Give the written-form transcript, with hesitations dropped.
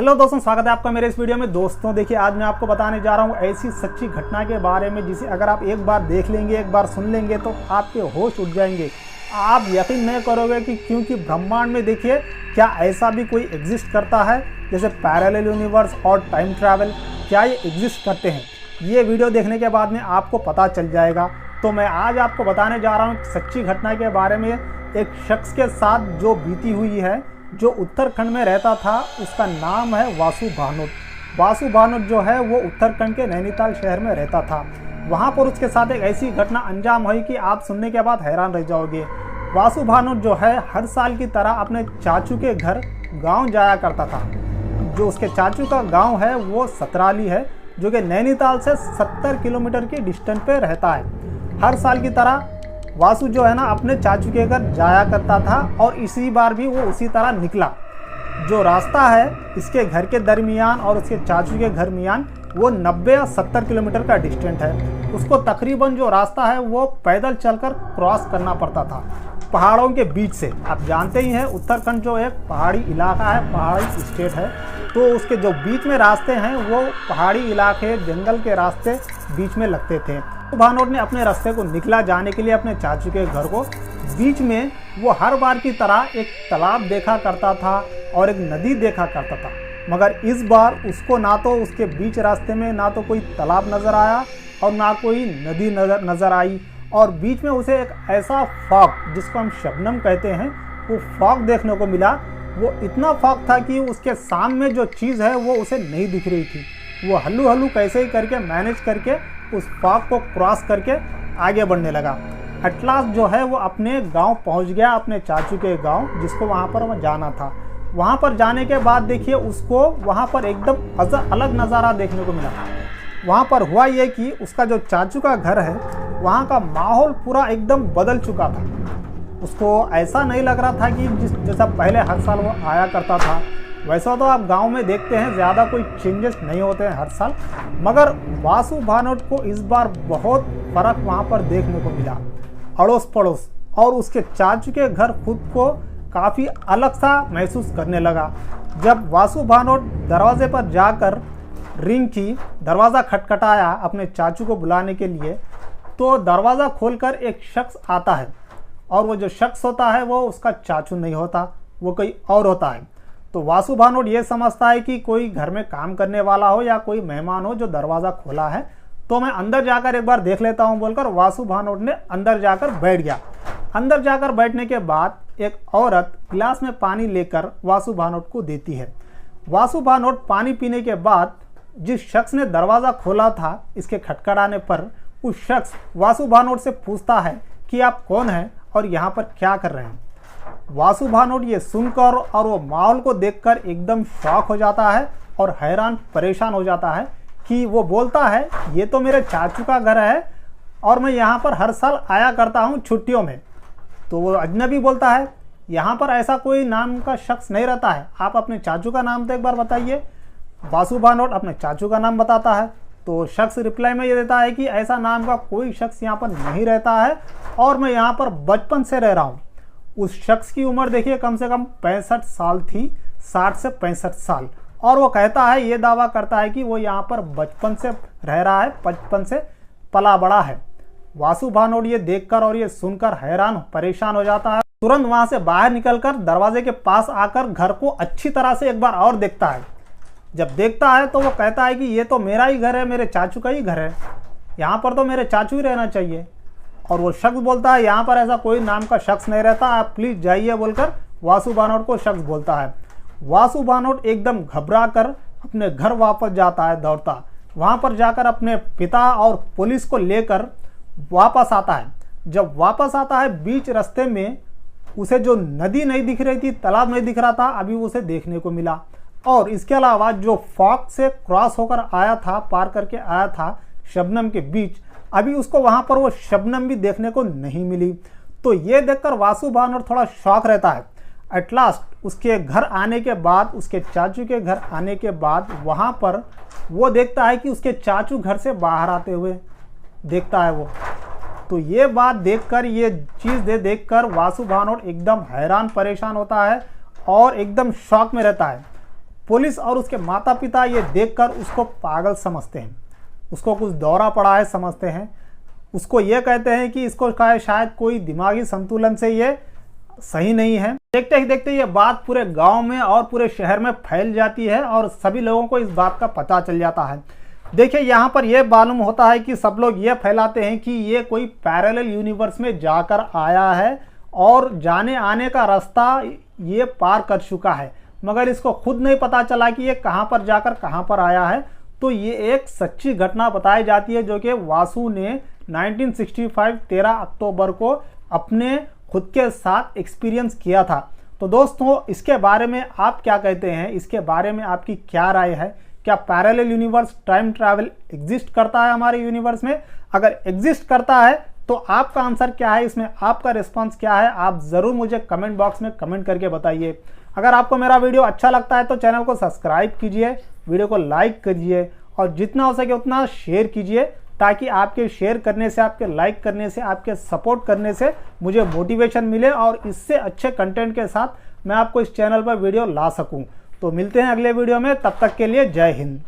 Hello दोस्तों, स्वागत है आपका मेरे इस वीडियो में। दोस्तों देखिए, आज मैं आपको बताने जा रहा हूँ ऐसी सच्ची घटना के बारे में जिसे अगर आप एक बार देख लेंगे, एक बार सुन लेंगे तो आपके होश उड़ जाएंगे। आप यकीन नहीं करोगे कि क्योंकि ब्रह्मांड में देखिए क्या ऐसा भी कोई एग्जिस्ट करता है जैसे पैरेलल यूनिवर्स और टाइम ट्रैवल, क्या ये एग्जिस्ट करते हैं? ये वीडियो देखने के बाद में आपको पता चल जाएगा। तो मैं आज आपको बताने जा रहा हूँ सच्ची घटना के बारे में, एक शख्स के साथ जो बीती हुई है, जो उत्तराखंड में रहता था। उसका नाम है वासु भानोट। वासु भानोट जो है वो उत्तराखंड के नैनीताल शहर में रहता था। वहाँ पर उसके साथ एक ऐसी घटना अंजाम हुई कि आप सुनने के बाद हैरान रह जाओगे। वासु भानोट जो है हर साल की तरह अपने चाचू के घर गांव जाया करता था। जो उसके चाचू का गांव है वो सतराली है, जो कि नैनीताल से 70 किलोमीटर की डिस्टेंस पे रहता है। हर साल की तरह वासु जो है ना अपने चाचू के घर जाया करता था और इसी बार भी वो उसी तरह निकला। जो रास्ता है इसके घर के दरमियान और उसके चाचू के घर मियान वो 90 या 70 किलोमीटर का डिस्टेंस है। उसको तकरीबन जो रास्ता है वो पैदल चलकर क्रॉस करना पड़ता था पहाड़ों के बीच से। आप जानते ही हैं उत्तराखंड जो एक पहाड़ी इलाका है, पहाड़ी स्टेट है, तो उसके जो बीच में रास्ते हैं वो पहाड़ी इलाके, जंगल के रास्ते बीच में लगते थे। भानोट ने अपने रास्ते को निकला जाने के लिए अपने चाचू के घर को। बीच में वो हर बार की तरह एक तालाब देखा करता था और एक नदी देखा करता था, मगर इस बार उसको ना तो उसके बीच रास्ते में ना तो कोई तालाब नज़र आया और ना कोई नदी नज़र आई। और बीच में उसे एक ऐसा फॉग, जिसको हम शबनम कहते हैं, वो फॉग देखने को मिला। वो इतना फॉग था कि उसके सामने जो चीज़ है वो उसे नहीं दिख रही थी। वो हल्लू हल्लू कैसे ही करके मैनेज करके उस फॉग को क्रॉस करके आगे बढ़ने लगा। एट लास्ट जो है वो अपने गांव पहुंच गया, अपने चाचू के गांव, जिसको वहां पर वो जाना था। वहां पर जाने के बाद देखिए उसको वहां पर एकदम अलग नज़ारा देखने को मिला। वहां पर हुआ ये कि उसका जो चाचू का घर है वहां का माहौल पूरा एकदम बदल चुका था। उसको ऐसा नहीं लग रहा था कि जैसा पहले हर साल वो आया करता था। वैसा तो आप गांव में देखते हैं ज़्यादा कोई चेंजेस नहीं होते हैं हर साल, मगर वासु भानोट को इस बार बहुत फ़र्क वहां पर देखने को मिला। अड़ोस पड़ोस और उसके चाचू के घर खुद को काफ़ी अलग सा महसूस करने लगा। जब वासु भानोट दरवाजे पर जाकर रिंग की, दरवाज़ा खटखटाया अपने चाचू को बुलाने के लिए, तो दरवाज़ा खोलकर एक शख्स आता है। और वो जो शख्स होता है वो उसका चाचू नहीं होता, वो कोई और होता है। तो वासु भानोट ये समझता है कि कोई घर में काम करने वाला हो या कोई मेहमान हो जो दरवाज़ा खोला है, तो मैं अंदर जाकर एक बार देख लेता हूँ बोलकर वासु भानोट ने अंदर जाकर बैठ गया। अंदर जाकर बैठने के बाद एक औरत गिलास में पानी लेकर वासु भानोट को देती है। वासु भानोट पानी पीने के बाद जिस शख्स ने दरवाज़ा खोला था, इसके खटखटाने पर उस शख्स वासु भानोट से पूछता है कि आप कौन हैं और यहाँ पर क्या कर रहे हैं। वासु भानोट ये सुनकर और वो माहौल को देखकर एकदम शॉक हो जाता है और हैरान परेशान हो जाता है कि वो बोलता है ये तो मेरे चाचू का घर है और मैं यहाँ पर हर साल आया करता हूँ छुट्टियों में। तो वो अजनबी बोलता है यहाँ पर ऐसा कोई नाम का शख्स नहीं रहता है, आप अपने चाचू का नाम तो एक बार बताइए। वासु भानोट अपने चाचू का नाम बताता है तो शख्स रिप्लाई में ये देता है कि ऐसा नाम का कोई शख्स यहाँ पर नहीं रहता है और मैं यहाँ पर बचपन से रह रहा हूँ। उस शख्स की उम्र देखिए कम से कम 65 साल थी, 60 से 65 साल। और वो कहता है, ये दावा करता है कि वो यहाँ पर बचपन से रह रहा है, बचपन से पला बड़ा है। वासु भानोट ये देखकर और ये सुनकर हैरान परेशान हो जाता है। तुरंत वहाँ से बाहर निकलकर दरवाजे के पास आकर घर को अच्छी तरह से एक बार और देखता है। जब देखता है तो वो कहता है कि ये तो मेरा ही घर है, मेरे चाचू का ही घर है, यहाँ पर तो मेरे चाचू ही रहना चाहिए। और वो शख्स बोलता है यहाँ पर ऐसा कोई नाम का शख्स नहीं रहता, आप प्लीज़ जाइए बोलकर वासु भानोट को शख्स बोलता है। वासु भानोट एकदम घबरा कर अपने घर वापस जाता है दौड़ता। वहाँ पर जाकर अपने पिता और पुलिस को लेकर वापस आता है। जब वापस आता है बीच रास्ते में उसे जो नदी नहीं दिख रही थी, तालाब नहीं दिख रहा था, अभी उसे देखने को मिला। और इसके अलावा जो फॉग से क्रॉस होकर आया था, पार करके आया था शबनम के बीच, अभी उसको वहां पर वो शबनम भी देखने को नहीं मिली। तो ये देखकर वासु भानोट थोड़ा शॉक रहता है। एट लास्ट उसके घर आने के बाद, उसके चाचू के घर आने के बाद वहां पर वो देखता है कि उसके चाचू घर से बाहर आते हुए देखता है वो। तो ये बात देखकर, ये चीज़ देखकर वासु भानोट एकदम हैरान परेशान होता है और एकदम शॉक में रहता है। पुलिस और उसके माता पिता ये देखकर उसको पागल समझते हैं, उसको कुछ दौरा पड़ा है समझते हैं, उसको ये कहते हैं कि इसको शायद कोई दिमागी संतुलन से ये सही नहीं है। देखते ही देखते ये बात पूरे गांव में और पूरे शहर में फैल जाती है और सभी लोगों को इस बात का पता चल जाता है। देखिए यहाँ पर यह मालूम होता है कि सब लोग ये फैलाते हैं कि ये कोई पैरेलल यूनिवर्स में जाकर आया है और जाने आने का रास्ता ये पार कर चुका है, मगर इसको खुद नहीं पता चला कि ये कहाँ पर जाकर कहाँ पर आया है। तो ये एक सच्ची घटना बताई जाती है जो कि वासु ने 1965 13 अक्टूबर को अपने खुद के साथ एक्सपीरियंस किया था। तो दोस्तों इसके बारे में आप क्या कहते हैं, इसके बारे में आपकी क्या राय है? क्या parallel universe time travel exist करता है हमारे यूनिवर्स में? अगर एग्जिस्ट करता है तो आपका आंसर क्या है, इसमें आपका रिस्पांस क्या है? आप ज़रूर मुझे कमेंट बॉक्स में कमेंट करके बताइए। अगर आपको मेरा वीडियो अच्छा लगता है तो चैनल को सब्सक्राइब कीजिए, वीडियो को लाइक कीजिए और जितना हो सके उतना शेयर कीजिए, ताकि आपके शेयर करने से, आपके लाइक करने से, आपके सपोर्ट करने से मुझे मोटिवेशन मिले और इससे अच्छे कंटेंट के साथ मैं आपको इस चैनल पर वीडियो ला सकूं। तो मिलते हैं अगले वीडियो में, तब तक के लिए जय हिंद।